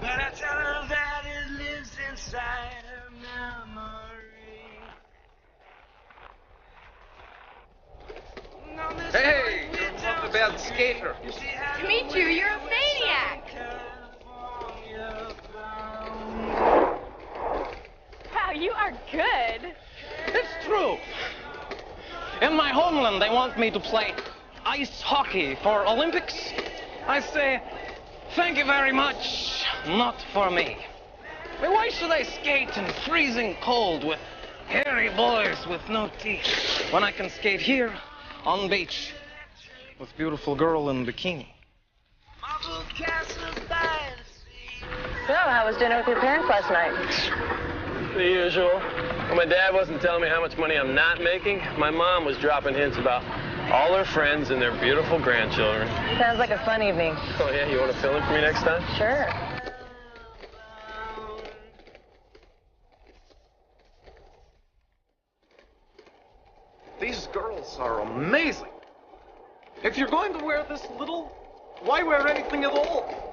but I tell her that it lives inside her memory. Hey, you're not a bad skater. To meet you, you're a maniac. Wow, you are good. It's true. In my homeland, they want me to play ice hockey for Olympics. I say, thank you very much, not for me. But why should I skate in freezing cold with hairy boys with no teeth when I can skate here on beach with beautiful girl in bikini? So, how was dinner with your parents last night? The usual. When my dad wasn't telling me how much money I'm not making, my mom was dropping hints about all her friends and their beautiful grandchildren. Sounds like a fun evening. Oh, yeah? You want to fill in for me next time? Sure. These girls are amazing. If you're going to wear this little, why wear anything at all?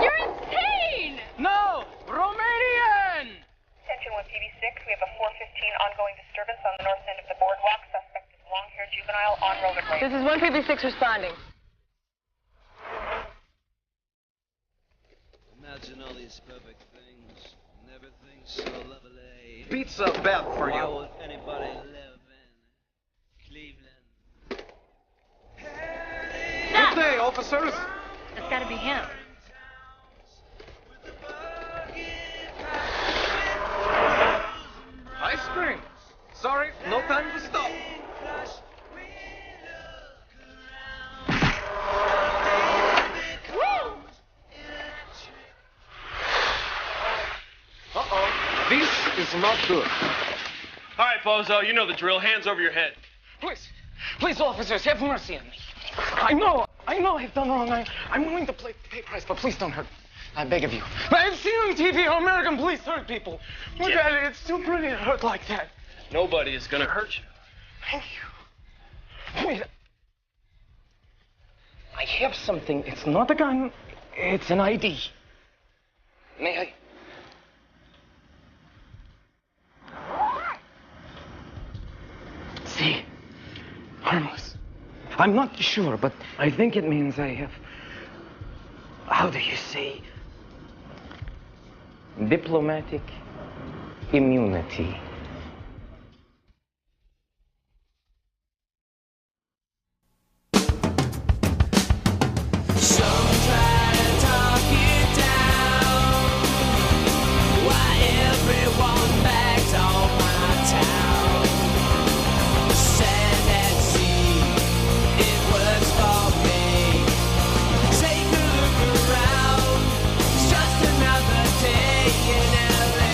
You're insane! No! Romanian! Attention 1PB6, we have a 415 ongoing disturbance on the north end of the boardwalk. Suspect is long-haired juvenile on roadway. This is 156 responding. Imagine all these perfect things and everything so lovely. Pizza bad for Why you. would anybody live in Cleveland? Good day, officers. That's gotta be him. Ice cream. Sorry, no time to stop. Woo! Uh-oh. This is not good. All right, Bozo, you know the drill. Hands over your head. Please, officers, have mercy on me. I know I've done wrong. I'm willing to pay price, but please don't hurt me. I beg of you. But I've seen on TV how American police hurt people. Look at it, it's too pretty to hurt like that. Nobody is going to hurt you. Thank you. Wait. I have something. It's not a gun. It's an ID. May I? See? Harmless. I'm not sure, but I think it means I have... How do you say? Diplomatic immunity. Just another day in LA.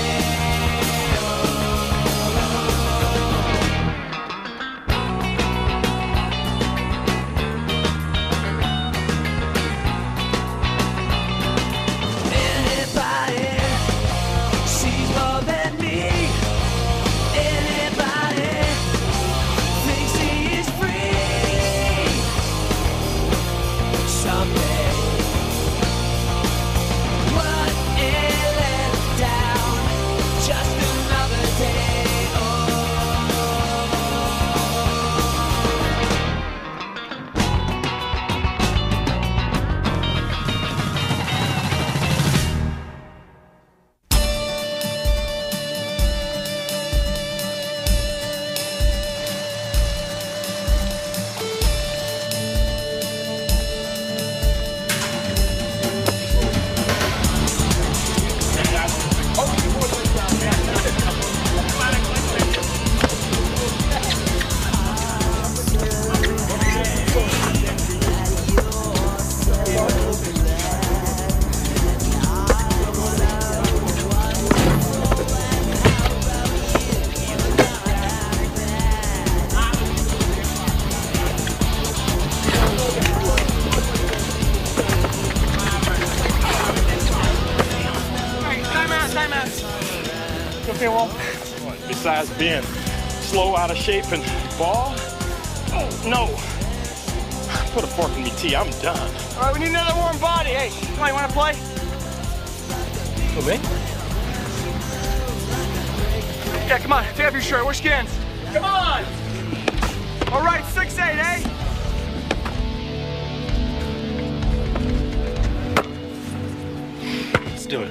Okay, well, besides being slow, out of shape, and bald, oh, no. Put a fork in me tea, I'm done. All right, we need another warm body. Hey, come on, you want to play? Who, me? Yeah, come on, take off your shirt, we're skins. Come on! All right, 6'8", eh? Let's do it.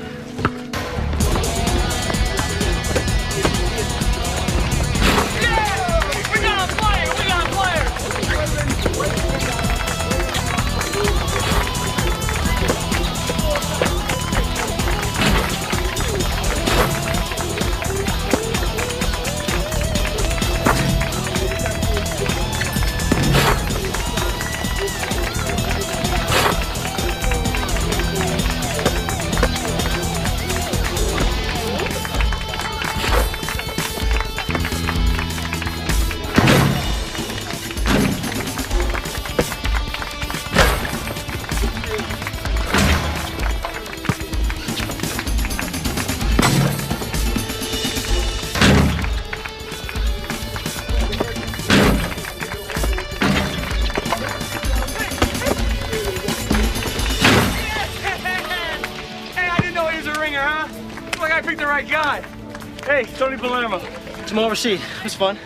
Hey, Tony Palermo. Come over, see. It was fun.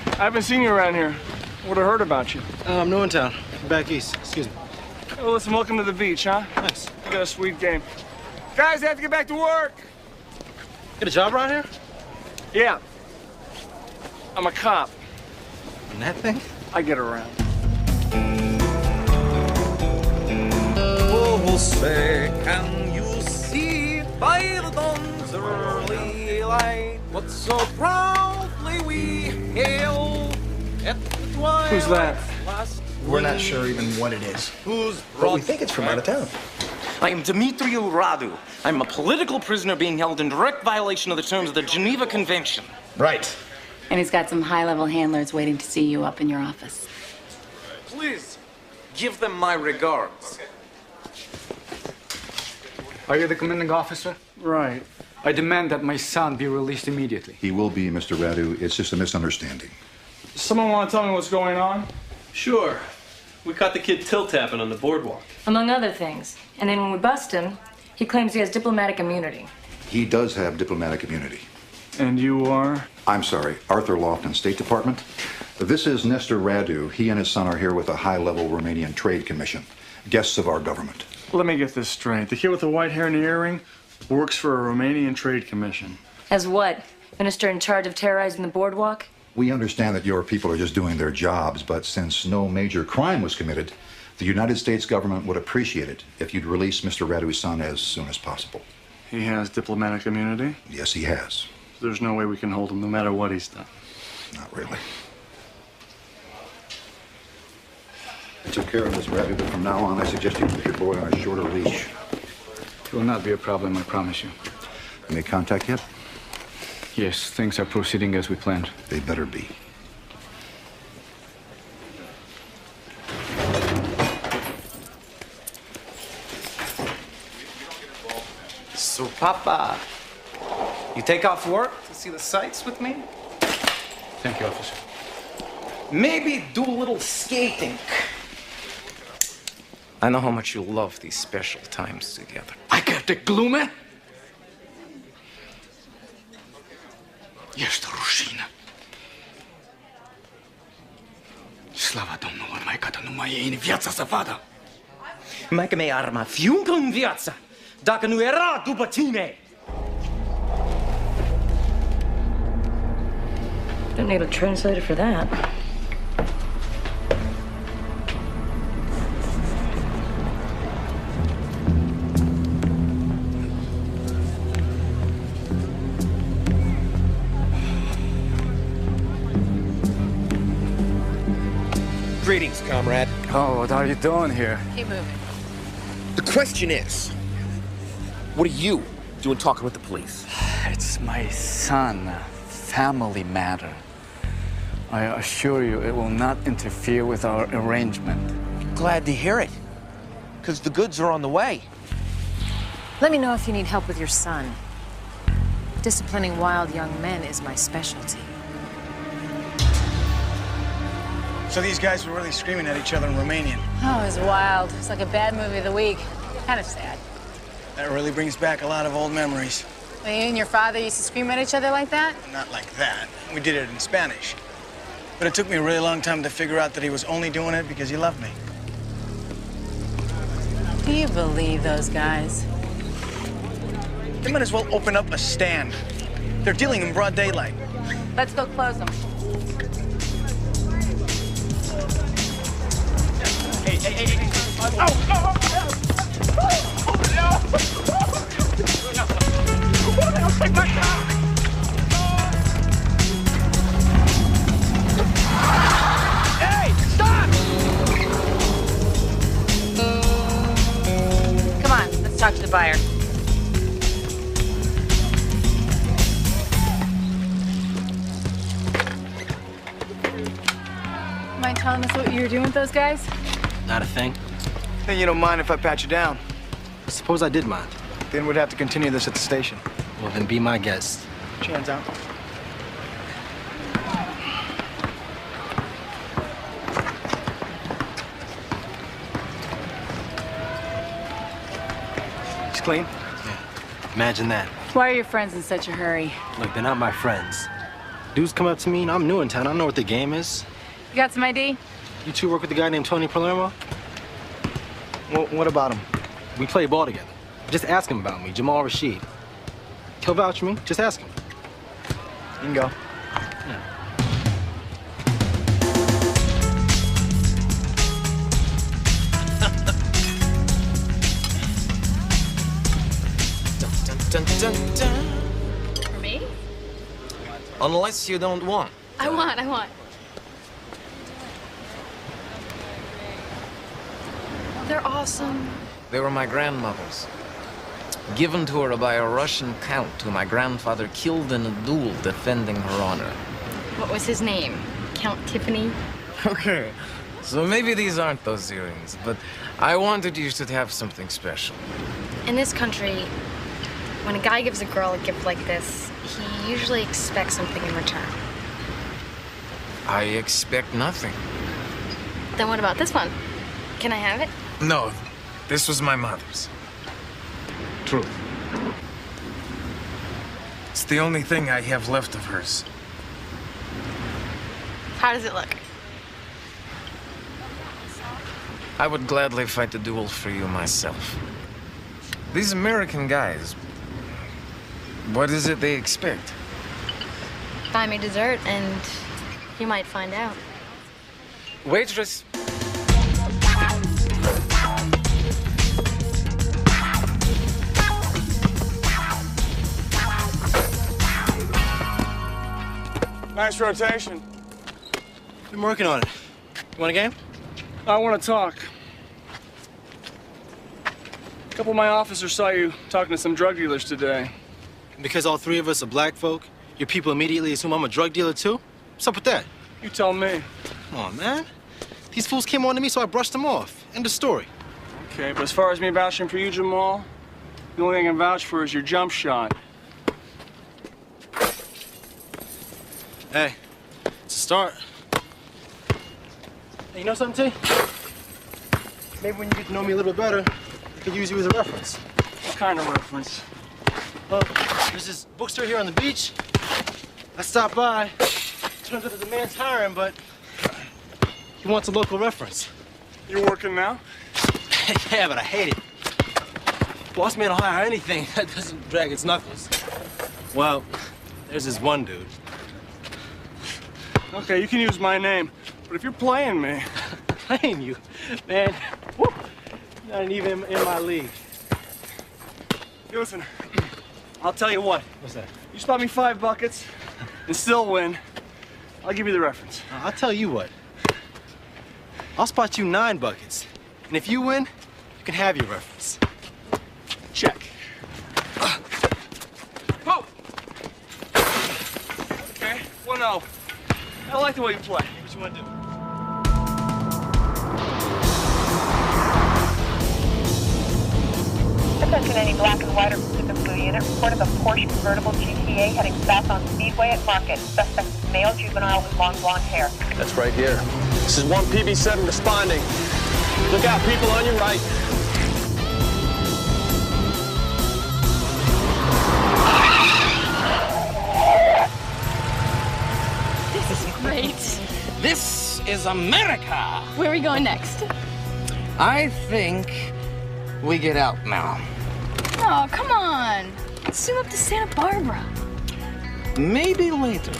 I haven't seen you around here. Would have heard about you. I'm new in town. Back east. Excuse me. Well, listen, welcome to the beach, huh? Nice. You got a sweet game. Guys, I have to get back to work. Get a job around here? Yeah. I'm a cop. And that thing? I get around. Oh, say, can you see by the dawn's early light what so proudly we hail at the twilight's Who's that? last We're not sure even what it is. Who's But we think it's from out of town. I am Dimitriu Radu. I'm a political prisoner being held in direct violation of the terms of the Geneva Convention. Right. And he's got some high-level handlers waiting to see you up in your office. Please, give them my regards. Are you the commanding officer? Right. I demand that my son be released immediately. He will be, Mr. Radu. It's just a misunderstanding. Someone want to tell me what's going on? Sure. We caught the kid tilt-tapping on the boardwalk. Among other things. And then when we bust him, he claims he has diplomatic immunity. He does have diplomatic immunity. And you are? I'm sorry, Arthur Lofton, State Department. This is Nestor Radu. He and his son are here with a high-level Romanian trade commission, guests of our government. Let me get this straight. The kid with the white hair and the earring works for a Romanian trade commission. As what? Minister in charge of terrorizing the boardwalk? We understand that your people are just doing their jobs, but since no major crime was committed, the United States government would appreciate it if you'd release Mr. Radu's son as soon as possible. He has diplomatic immunity? Yes, he has. There's no way we can hold him no matter what he's done. Not really. I took care of this, Radu, but from now on, I suggest you put your boy on a shorter leash. It will not be a problem, I promise you. You made contact yet? Yes, things are proceeding as we planned. They better be. So, Papa, you take off work to see the sights with me? Thank you, officer. Maybe do a little skating. I know how much you love these special times together. I get the gloomy. Ești rușine. Slava Domnului, maica ta nu mai e în viața să vadă. Maica mea ar mai fi încă în viață, dacă nu era după tine. Don't need a translator for that. Greetings, comrade. Oh, what are you doing here? Keep moving. The question is, what are you doing talking with the police? It's my son, a family matter. I assure you it will not interfere with our arrangement. Glad to hear it, because the goods are on the way. Let me know if you need help with your son. Disciplining wild young men is my specialty. So these guys were really screaming at each other in Romanian. Oh, it was wild. It's like a bad movie of the week. Kind of sad. That really brings back a lot of old memories. Well, you and your father used to scream at each other like that? Not like that. We did it in Spanish. But it took me a really long time to figure out that he was only doing it because he loved me. Do you believe those guys? They might as well open up a stand. They're dealing in broad daylight. Let's go close them. Hey. Take my car! Hey, stop! Come on, let's talk to the buyer. Mind telling us what you were doing with those guys? Not a thing. Then you don't mind if I pat you down? Suppose I did mind. Then we'd have to continue this at the station. Well, then be my guest. Put your hands out. It's clean? Yeah. Imagine that. Why are your friends in such a hurry? Look, they're not my friends. Dudes come up to me, and I'm new in town. I don't know what the game is. You got some ID? You two work with a guy named Tony Palermo? Well, what about him? We play ball together. Just ask him about me, Jamal Rashid. He'll vouch for me. Just ask him. You can go. Yeah. Dun, dun, dun. For me? Unless you don't want. I want. They're awesome. They were my grandmother's. Given to her by a Russian count who my grandfather killed in a duel defending her honor. What was his name? Count Tiffany? Okay, so maybe these aren't those earrings, but I wanted you to have something special. In this country, when a guy gives a girl a gift like this, he usually expects something in return. I expect nothing. Then what about this one? Can I have it? No, this was my mother's. Truth. It's the only thing I have left of hers. How does it look? I would gladly fight the duel for you myself. These American guys, what is it they expect? Buy me dessert and you might find out. Waitress. Nice rotation. Been working on it. You want a game? I want to talk. A couple of my officers saw you talking to some drug dealers today. Because all three of us are black folk, your people immediately assume I'm a drug dealer too? What's up with that? You tell me. Come on, man. These fools came on to me, so I brushed them off. End of story. Okay, but as far as me vouching for you, Jamal, the only thing I can vouch for is your jump shot. Hey, it's a start. Hey, you know something, T? Maybe when you get to know me a little bit better, I could use you as a reference. What kind of reference? Well, there's this bookstore here on the beach. I stopped by. Turns out the man's hiring, but he wants a local reference. You working now? Yeah, but I hate it. Boss man will hire anything that doesn't drag its knuckles. Well, there's this one dude. Okay, you can use my name, but if you're playing me... Playing you? Man, whoop, you're not even in my league. Hey, listen, I'll tell you what. What's that? You spot me 5 buckets and still win, I'll give you the reference. I'll tell you what. I'll spot you 9 buckets. And if you win, you can have your reference. Check. Oh! Okay, 1-0. I like the way you play. What you want to do? Attention any black and white or Pacific Blue unit. Report of a Porsche convertible GTA heading south on Speedway at Market. Suspect is male juvenile with long blonde hair. That's right here. This is 1 PB7 responding. Look out, people on your right. This is great. This is America. Where are we going next? I think we get out now. Oh, come on. Let's zoom up to Santa Barbara. Maybe later.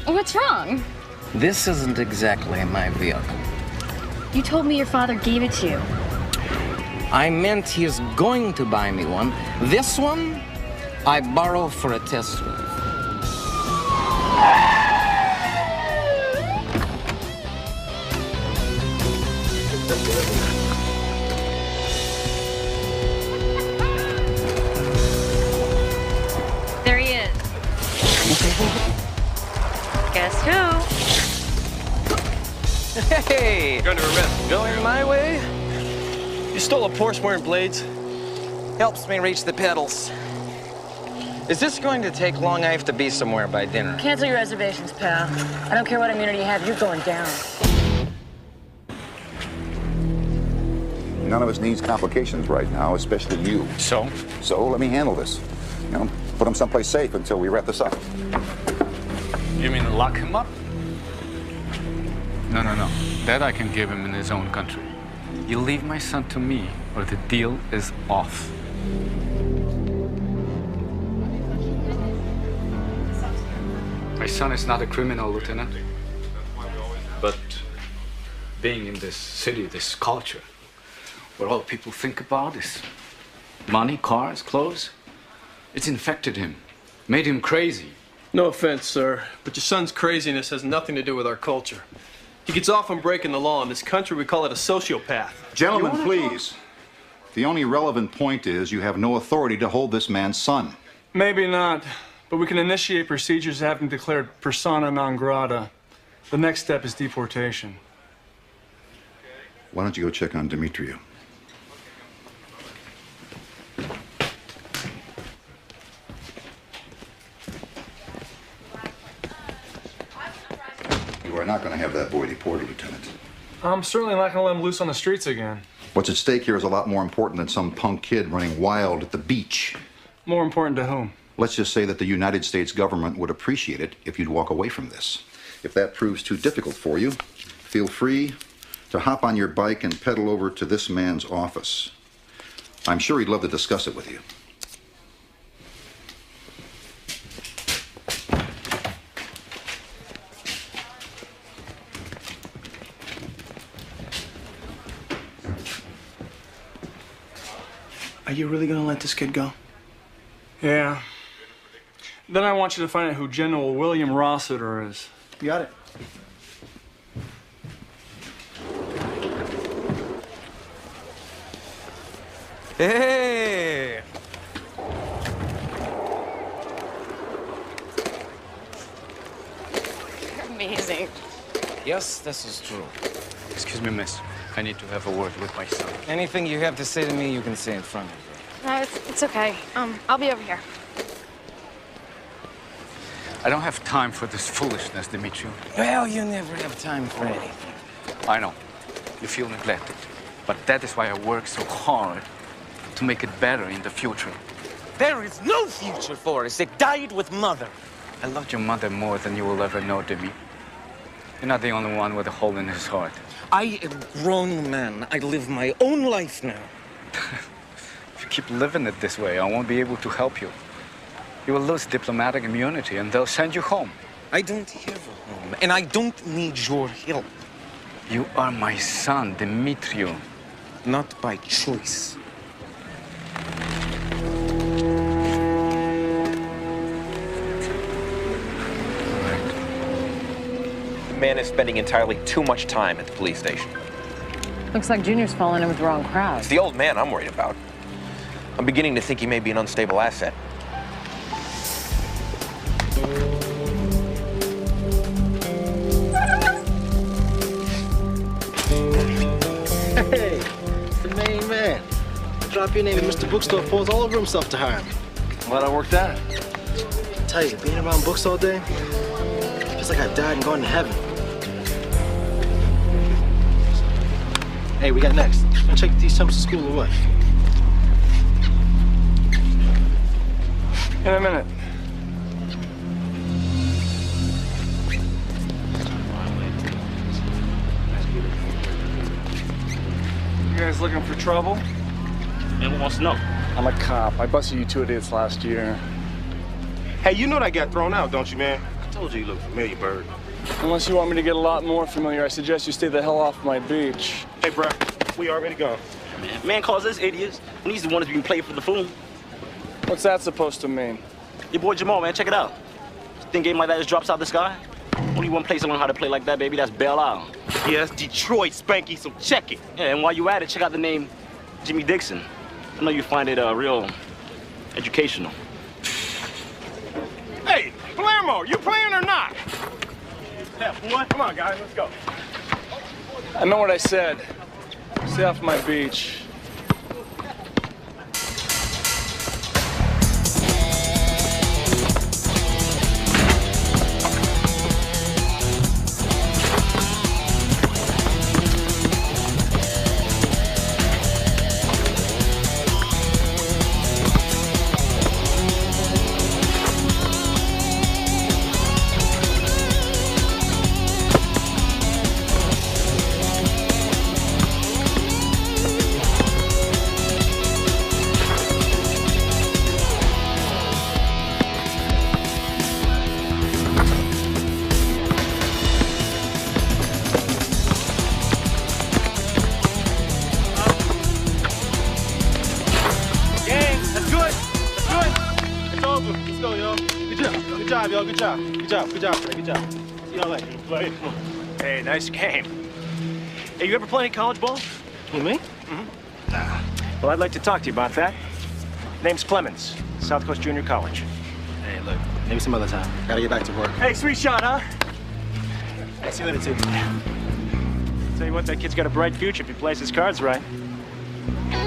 What's wrong? This isn't exactly my vehicle. You told me your father gave it to you. I meant he's going to buy me one. This one, I borrowed for a test drive. There he is. Guess who? Hey! You're under arrest. Going my way? You stole a Porsche wearing blades? Helps me reach the pedals. Is this going to take long? I have to be somewhere by dinner. Cancel your reservations, pal. I don't care what immunity you have, you're going down. None of us needs complications right now, especially you. So? So let me handle this. You know, put him someplace safe until we wrap this up. You mean lock him up? No. That I can give him in his own country. You leave my son to me, or the deal is off. My son is not a criminal, Lieutenant. But being in this city, this culture, where all people think about is money, cars, clothes, it's infected him, made him crazy. No offense, sir, but your son's craziness has nothing to do with our culture. He gets off on breaking the law. In this country, we call it a sociopath. Gentlemen, please. The only relevant point is you have no authority to hold this man's son. Maybe not, but we can initiate procedures to have him declared persona non grata. The next step is deportation. Why don't you go check on Demetriou? You are not going to have that boy deported, Lieutenant. I'm certainly not going to let him loose on the streets again. What's at stake here is a lot more important than some punk kid running wild at the beach. More important to whom? Let's just say that the United States government would appreciate it if you'd walk away from this. If that proves too difficult for you, feel free to hop on your bike and pedal over to this man's office. I'm sure he'd love to discuss it with you. Are you really gonna let this kid go? Yeah. Then I want you to find out who General William Rossiter is. You got it. Hey! Amazing. Yes, this is true. Excuse me, miss. I need to have a word with my son. Anything you have to say to me, you can say in front of me. No, it's okay. I'll be over here. I don't have time for this foolishness, Demetriou. Well, you never have time for anything. I know. You feel neglected. But that is why I work so hard to make it better in the future. There is no future for us. It died with Mother. I loved your mother more than you will ever know, Demi. You're not the only one with a hole in his heart. I am a grown man. I live my own life now. If you keep living it this way, I won't be able to help you. You will lose diplomatic immunity and they'll send you home. I don't have a home, and I don't need your help. You are my son, Demetriou. Not by choice. The man is spending entirely too much time at the police station. Looks like Junior's falling in with the wrong crowd. It's the old man I'm worried about. I'm beginning to think he may be an unstable asset. Hey, it's the main man. up your name and Mr. Bookstore falls all over himself to hire him. Glad I worked out. I tell you, being around books all day, feels like I've died and gone to heaven. Hey, we got next. Wanna check these chumps to school or what? In a minute. You guys looking for trouble? Man, who wants to know? I'm a cop. I busted you two idiots last year. Hey, you know that got thrown out, don't you, man? I told you look familiar, bird. Unless you want me to get a lot more familiar, I suggest you stay the hell off my beach. Hey, bro, we already gone. Man calls us idiots, and he's the one that's being played for the fool. What's that supposed to mean? Your boy Jamal, man, check it out. Think game like that just drops out the sky? Only one place to learn how to play like that, baby, that's Belle Isle. Yeah, that's Detroit, Spanky, so check it. Yeah, and while you at it, check out the name Jimmy Dixon. I know you find it real educational. Hey, Palermo, you playing or not? Yeah, boy, come on, guys, let's go. I know what I said. Stay off my beach. Good job. See y'all later. Hey, nice game. Hey, you ever play any college ball? Who, me? Mm-hmm. Nah. Well, I'd like to talk to you about that. Name's Clemens, South Coast Junior College. Hey, look, maybe some other time. Gotta get back to work. Hey, sweet shot, huh? Hey, see you later, too. Tell you what, that kid's got a bright future if he plays his cards right.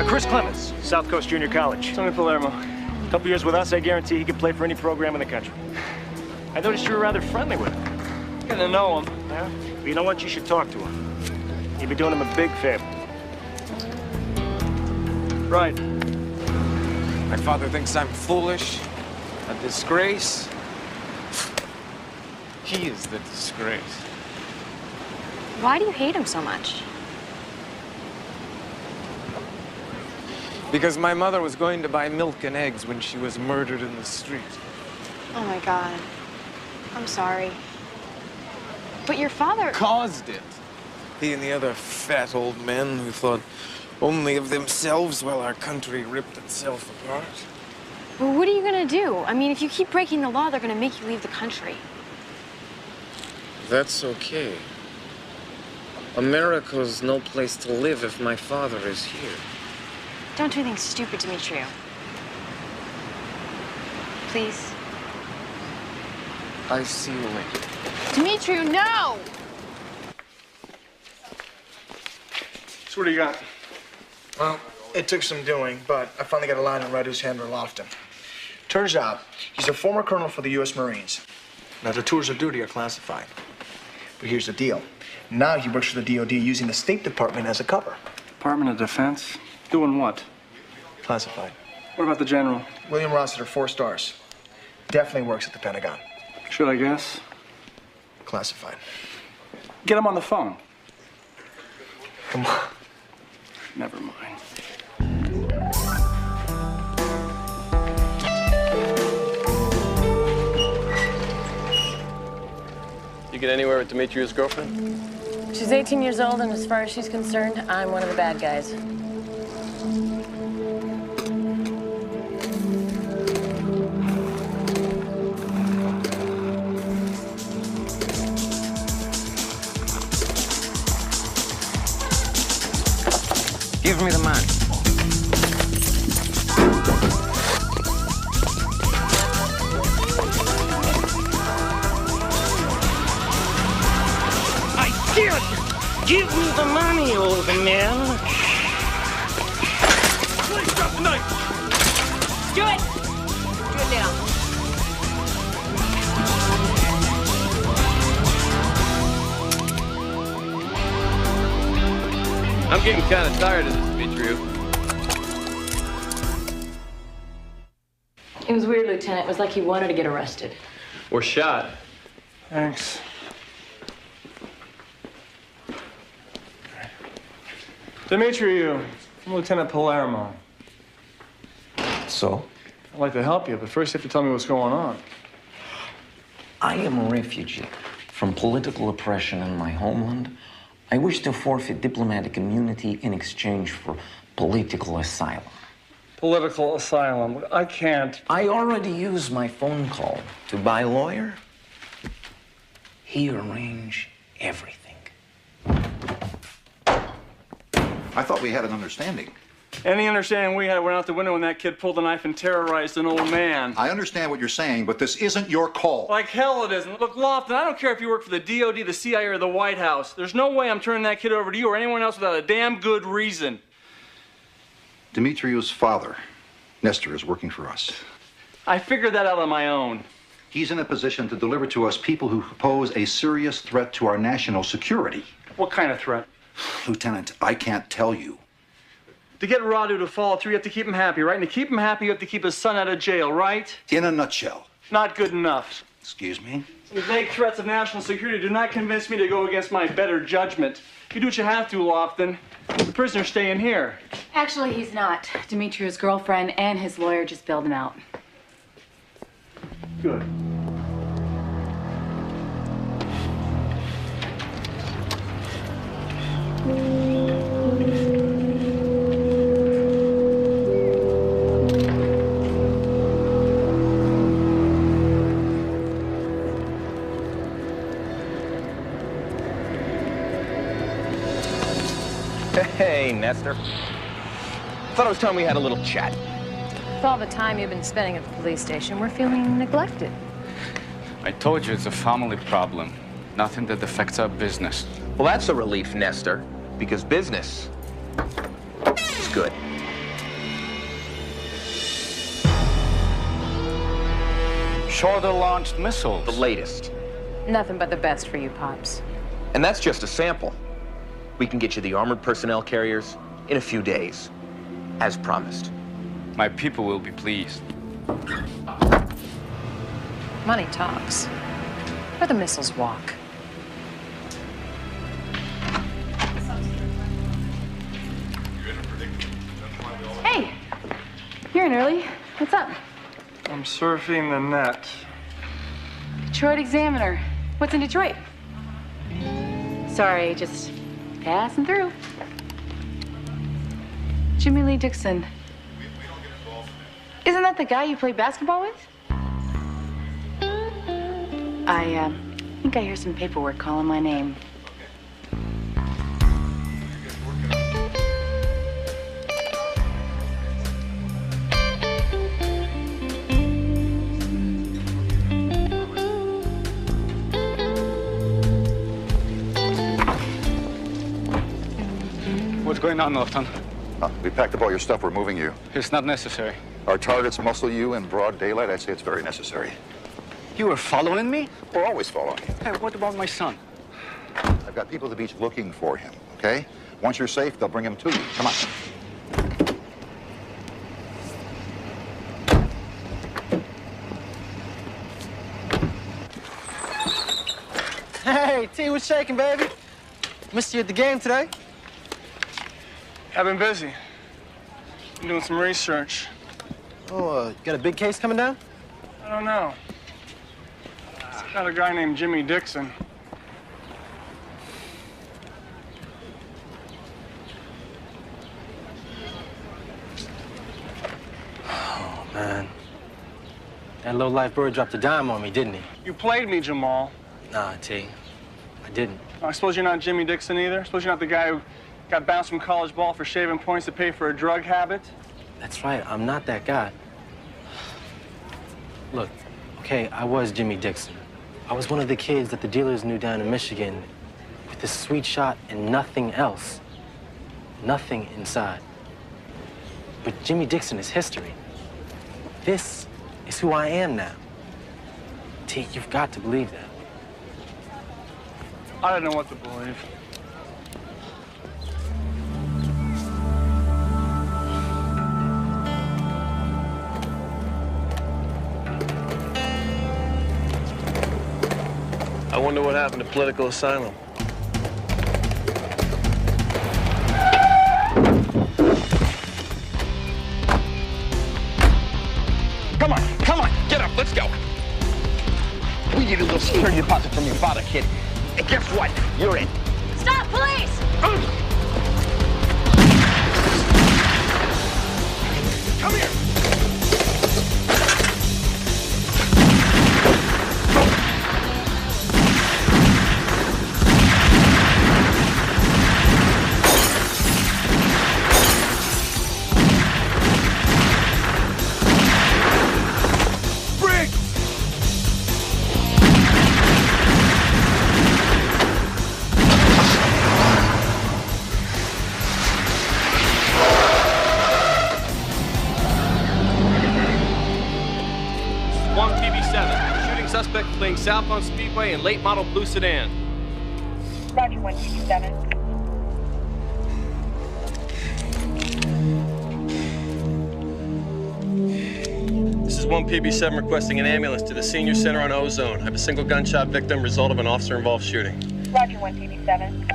Chris Clemens, South Coast Junior College. Tony Palermo. A couple years with us, I guarantee he can play for any program in the country. I noticed you were rather friendly with him. Getting to know him. Yeah? Well, you know what? You should talk to him. You'd be doing him a big favor. Right. My father thinks I'm foolish, a disgrace. He is the disgrace. Why do you hate him so much? Because my mother was going to buy milk and eggs when she was murdered in the street. Oh my God. I'm sorry. But your father caused it. He and the other fat old men who thought only of themselves while our country ripped itself apart. Well, what are you gonna do? I mean, if you keep breaking the law, they're gonna make you leave the country. That's okay. America's no place to live if my father is here. Don't do anything stupid, Demetriou. Please. I see you later. Demetriou, no! So what do you got? Well, it took some doing, but I finally got a line on Radu's handler, Lofton. Turns out, he's a former colonel for the U.S. Marines. Now, the tours of duty are classified. But here's the deal. Now he works for the DOD using the State Department as a cover. Department of Defense? Doing what? Classified. What about the general? William Rossiter, 4 stars. Definitely works at the Pentagon. Should I guess? Classified. Get him on the phone. Come on. Never mind. You get anywhere with Demetriou's girlfriend? She's 18 years old, and as far as she's concerned, I'm one of the bad guys. Give me the money. I dare you! Give me the money, old man. Please drop the knife! Do it! Do it now. I'm getting kind of tired of this, Demetriou. It was weird, Lieutenant. It was like he wanted to get arrested. Or shot. Thanks. Demetriou, I'm Lieutenant Palermo. So? I'd like to help you, but first you have to tell me what's going on. I am a refugee from political oppression in my homeland. I wish to forfeit diplomatic immunity in exchange for political asylum. Political asylum? I can't. I already used my phone call to buy a lawyer. He arranged everything. I thought we had an understanding. Any understanding we had went out the window when that kid pulled a knife and terrorized an old man. I understand what you're saying, but this isn't your call. Like hell it isn't. Look, Lofton, I don't care if you work for the DOD, the CIA, or the White House. There's no way I'm turning that kid over to you or anyone else without a damn good reason. Demetriou's father, Nestor, is working for us. I figured that out on my own. He's in a position to deliver to us people who pose a serious threat to our national security. What kind of threat? Lieutenant, I can't tell you. To get Radu to follow through, you have to keep him happy, right? And to keep him happy, you have to keep his son out of jail, right? In a nutshell. Not good enough. Excuse me? The vague threats of national security do not convince me to go against my better judgment. You do what you have to, Lofton. The prisoner's staying here. Actually, he's not. Demetriou's girlfriend and his lawyer just bailed him out. Good. Hey, Nestor. Thought it was time we had a little chat. With all the time you've been spending at the police station, we're feeling neglected. I told you it's a family problem, nothing that affects our business. Well, that's a relief, Nestor, because business is good. Shoulder-launched missiles. The latest. Nothing but the best for you, Pops. And that's just a sample. We can get you the armored personnel carriers in a few days, as promised. My people will be pleased. Money talks. Where the missiles walk. Hey, you're in early. What's up? I'm surfing the net. Detroit Examiner. What's in Detroit? Sorry, just passing through. Jimmy Lee Dixon. Isn't that the guy you played basketball with? I think I hear some paperwork calling my name. What's going on, Lofton? We packed up all your stuff. We're moving you. It's not necessary. Our targets muscle you in broad daylight. I say it's very necessary. You were following me? We're always following you. Hey, what about my son? I've got people at the beach looking for him, okay? Once you're safe, they'll bring him to you. Come on. Hey, T, what's shaking, baby? Missed you at the game today. I've been busy. I'm doing some research. Oh, you got a big case coming down? I don't know. It's got a guy named Jimmy Dixon. Oh, man. That low-life bird dropped a dime on me, didn't he? You played me, Jamal. Nah, T, I didn't. I suppose you're not Jimmy Dixon either? I suppose you're not the guy who got bounced from college ball for shaving points to pay for a drug habit? That's right, I'm not that guy. Look, okay, I was Jimmy Dixon. I was one of the kids that the dealers knew down in Michigan with this sweet shot and nothing else. Nothing inside. But Jimmy Dixon is history. This is who I am now. T, you've got to believe that. I don't know what to believe. I wonder what happened to political asylum. Come on, get up, let's go. We need a little security deposit from your father, kid. And guess what? You're in. Stop, police! Come here. Suspect fleeing southbound Speedway in late model blue sedan. Roger, 127. This is 1PB7 requesting an ambulance to the senior center on Ozone. I have a single gunshot victim, result of an officer-involved shooting. Roger, 1PB7.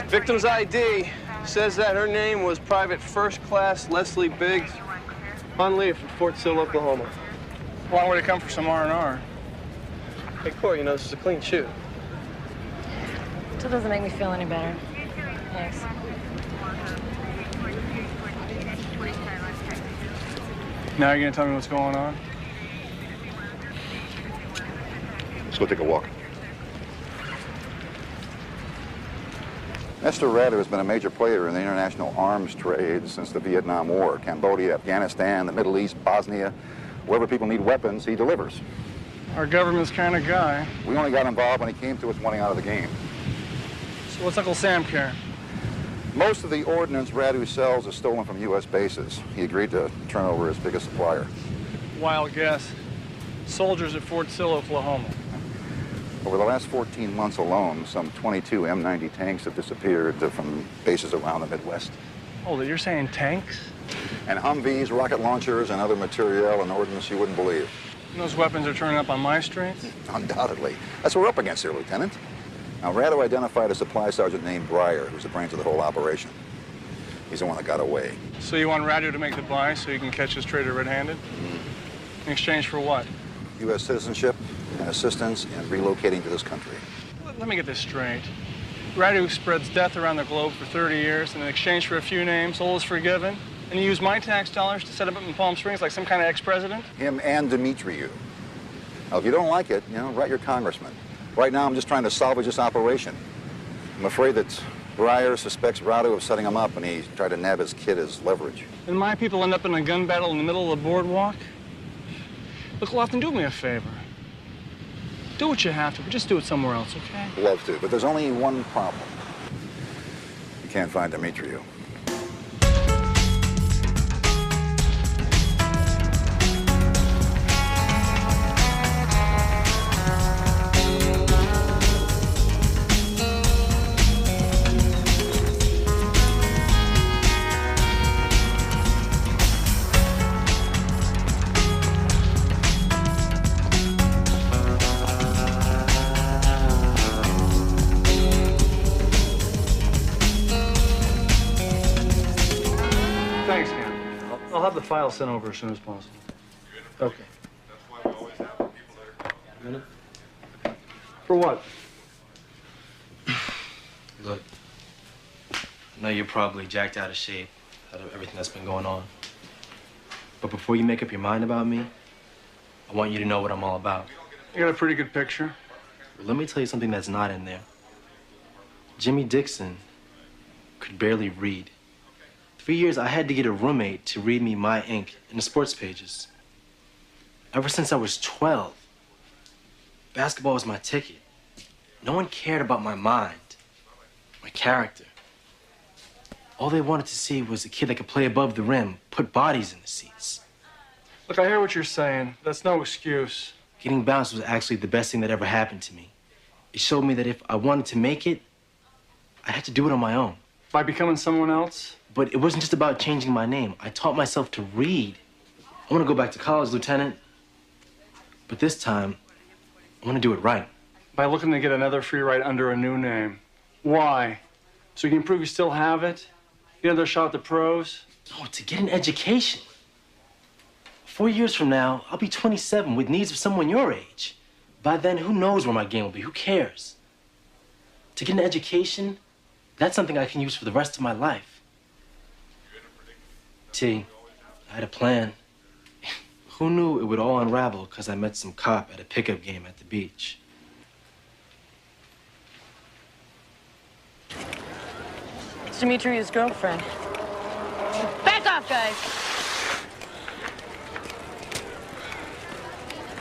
Victim's ID says that her name was Private First Class Leslie Biggs, on leave from Fort Sill, Oklahoma. Long way to come for some R&R. Hey, Corey, you know, this is a clean shoot. Still doesn't make me feel any better. Thanks. Now you're gonna tell me what's going on? Let's go take a walk. Esther Rader has been a major player in the international arms trade since the Vietnam War. Cambodia, Afghanistan, the Middle East, Bosnia. Wherever people need weapons, he delivers. Our government's kind of guy. We only got involved when he came to us wanting out of the game. So what's Uncle Sam care? Most of the ordnance Radu sells is stolen from U.S. bases. He agreed to turn over his biggest supplier. Wild guess. Soldiers at Fort Sill, Oklahoma. Over the last 14 months alone, some 22 M90 tanks have disappeared from bases around the Midwest. Hold it, you're saying tanks? And Humvees, rocket launchers, and other materiel and ordnance you wouldn't believe. And those weapons are turning up on my streets? Undoubtedly. That's what we're up against here, Lieutenant. Now, Radu identified a supply sergeant named Breyer, who's the brains of the whole operation. He's the one that got away. So you want Radu to make the buy so you can catch his traitor red-handed? In exchange for what? U.S. citizenship and assistance in relocating to this country. Let me get this straight. Radu spreads death around the globe for 30 years, and in exchange for a few names, all is forgiven. And you use my tax dollars to set him up in Palm Springs like some kind of ex-president? Him and Dimitriou. Now, if you don't like it, write your congressman. Right now, I'm just trying to salvage this operation. I'm afraid that Breyer suspects Radu of setting him up, and he tried to nab his kid as leverage. And my people end up in a gun battle in the middle of the boardwalk? Look, Lofton, do me a favor. Do what you have to, but just do it somewhere else, okay? Love to, but there's only one problem. You can't find Dimitriou. The file sent over as soon as possible. Okay. For what? Look, I know you're probably jacked out of shape out of everything that's been going on. But before you make up your mind about me, I want you to know what I'm all about. You got a pretty good picture. Let me tell you something that's not in there. Jimmy Dixon could barely read. 3 years, I had to get a roommate to read me my ink in the sports pages. Ever since I was 12. basketball was my ticket. No one cared about my mind, my character. All they wanted to see was a kid that could play above the rim, put bodies in the seats. Look, I hear what you're saying. That's no excuse. Getting bounced was actually the best thing that ever happened to me. It showed me that if I wanted to make it, I had to do it on my own. By becoming someone else? But it wasn't just about changing my name. I taught myself to read. I want to go back to college, Lieutenant. But this time, I want to do it right. By looking to get another free ride under a new name. Why? So you can prove you still have it? Get another shot at the pros? No, to get an education. 4 years from now, I'll be 27 with needs of someone your age. By then, who knows where my game will be? Who cares? To get an education, that's something I can use for the rest of my life. T, I had a plan. Who knew it would all unravel because I met some cop at a pickup game at the beach? It's Demetrius' girlfriend. Back off, guys!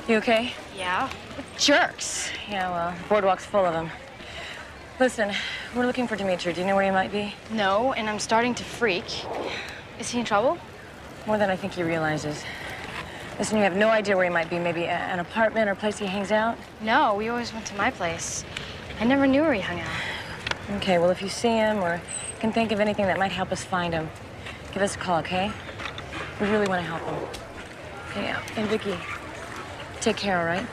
You okay? Yeah. Jerks. Yeah, well, the boardwalk's full of them. Listen, we're looking for Dimitri. Do you know where he might be? No, and I'm starting to freak. Is he in trouble? More than I think he realizes. Listen, you have no idea where he might be. Maybe an apartment or a place he hangs out? No, we always went to my place. I never knew where he hung out. Okay, well, if you see him or can think of anything that might help us find him, give us a call, okay? We really want to help him. Okay, and Vicky, take care, all right?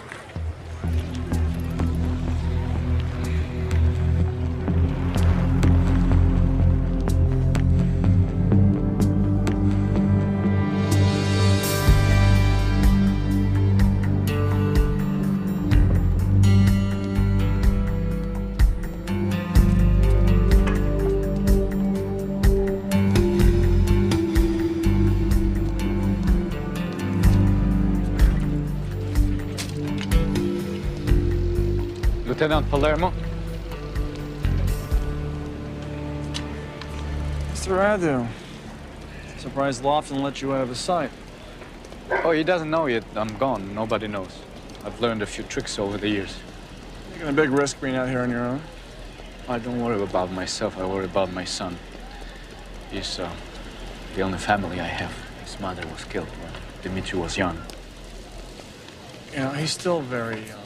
Lieutenant Palermo? Mr. Radu. Surprised Lofton let you out of his sight. Oh, he doesn't know yet. I'm gone. Nobody knows. I've learned a few tricks over the years. Taking a big risk being out here on your own. I don't worry about myself. I worry about my son. He's the only family I have. His mother was killed when Dimitri was young. Yeah, he's still very young.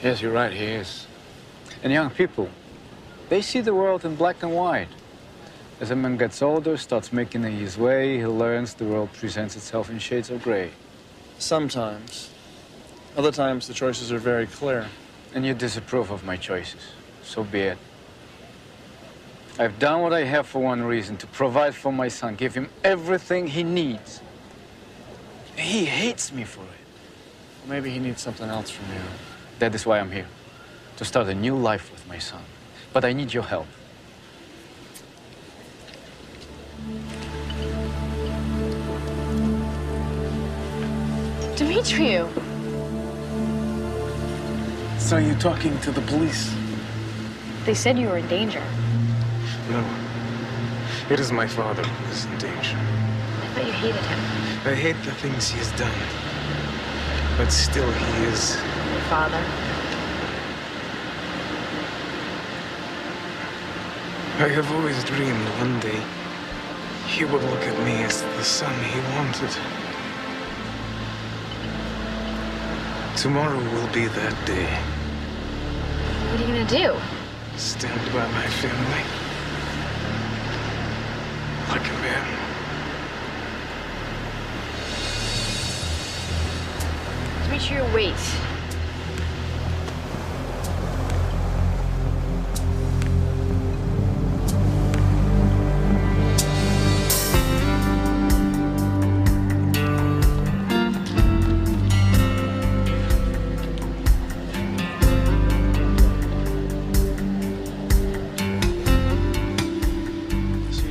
Yes, you're right, he is. And young people, they see the world in black and white. As a man gets older, starts making his way, he learns the world presents itself in shades of gray. Sometimes. Other times, the choices are very clear. And you disapprove of my choices. So be it. I've done what I have for one reason, to provide for my son, give him everything he needs. He hates me for it. Maybe he needs something else from you. That is why I'm here, to start a new life with my son. But I need your help. Demetriu! So you're talking to the police? They said you were in danger. No. It is my father who is in danger. I thought you hated him. I hate the things he has done. But still, he is... Your father. I have always dreamed one day he would look at me as the son he wanted. Tomorrow will be that day. What are you gonna do? Stand by my family. Like a man. Demetriu, wait.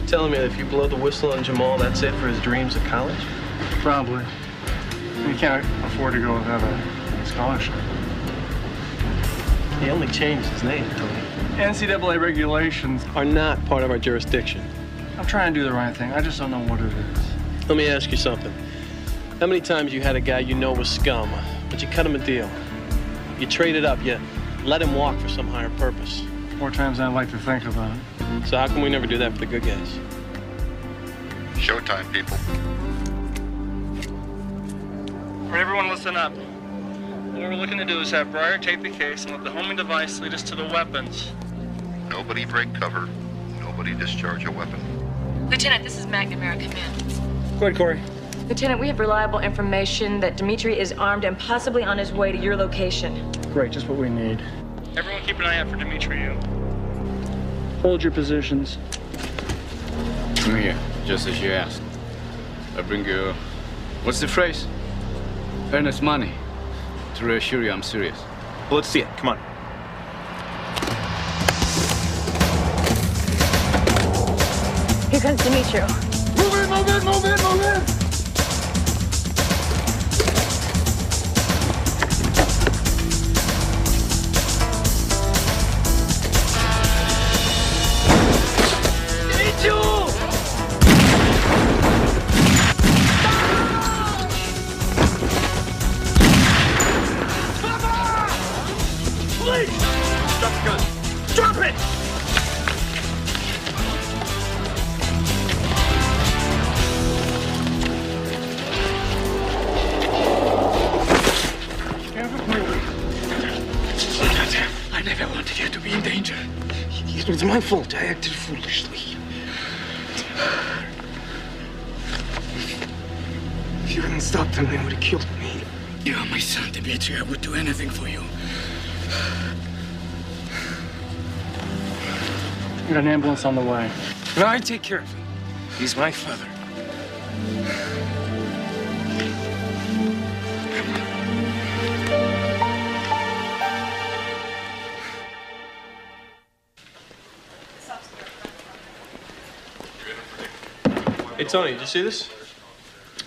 Telling me that if you blow the whistle on Jamal, that's it for his dreams of college? Probably. He can't afford to go without a scholarship. He only changed his name, Tony. NCAA regulations are not part of our jurisdiction. I'm trying to do the right thing. I just don't know what it is. Let me ask you something. How many times you had a guy you know was scum, but you cut him a deal? You trade it up. You let him walk for some higher purpose. More times than I'd like to think about it. So how come we never do that for the good guys? Showtime, people. All right, everyone listen up. What we're looking to do is have Breyer take the case and let the homing device lead us to the weapons. Nobody break cover. Nobody discharge a weapon. Lieutenant, this is McNamara. Come in. Go ahead, Corey. Lieutenant, we have reliable information that Dimitri is armed and possibly on his way to your location. Great, just what we need. Everyone keep an eye out for Dimitri. Hold your positions. Come here, just as you asked. I bring you... What's the phrase? Earnest money. To reassure you I'm serious. Well, let's see it. Come on. Here comes Dimitri. Move in, move in, move in, move in! It was my fault. I acted foolishly. If you hadn't stopped them, they would have killed me. You are my son, Dimitri. I would do anything for you. We got an ambulance on the way. No, I take care of him. He's my father. Hey, Tony, did you see this?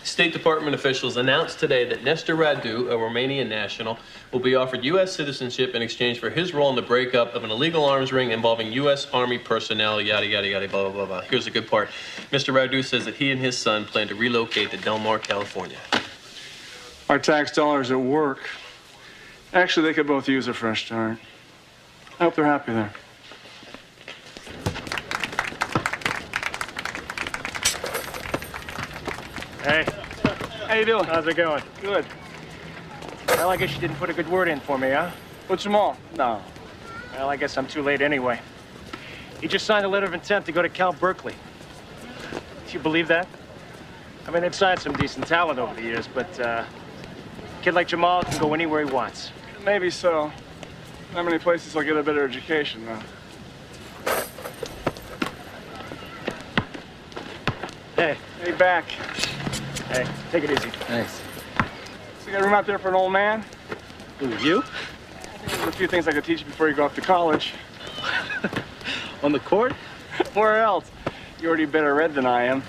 State Department officials announced today that Nestor Radu, a Romanian national, will be offered U.S. citizenship in exchange for his role in the breakup of an illegal arms ring involving U.S. Army personnel, yada, yada, yada, blah, blah, blah, blah. Here's the good part. Mr. Radu says that he and his son plan to relocate to Del Mar, California. Our tax dollars at work. Actually, they could both use a fresh start. I hope they're happy there. Hey. How you doing? How's it going? Good. Well, I guess you didn't put a good word in for me, huh? What's them all? No. Well, I guess I'm too late anyway. He just signed a letter of intent to go to Cal Berkeley. Do you believe that? I mean, they've signed some decent talent over the years, but a kid like Jamal can go anywhere he wants. Maybe so. Not many places will get a better education, though. Hey. Hey, back. Hey, take it easy. Thanks. So you got room out there for an old man? Who, you? There's a few things I could teach you before you go off to college. On the court? Where else? You're already better read than I am.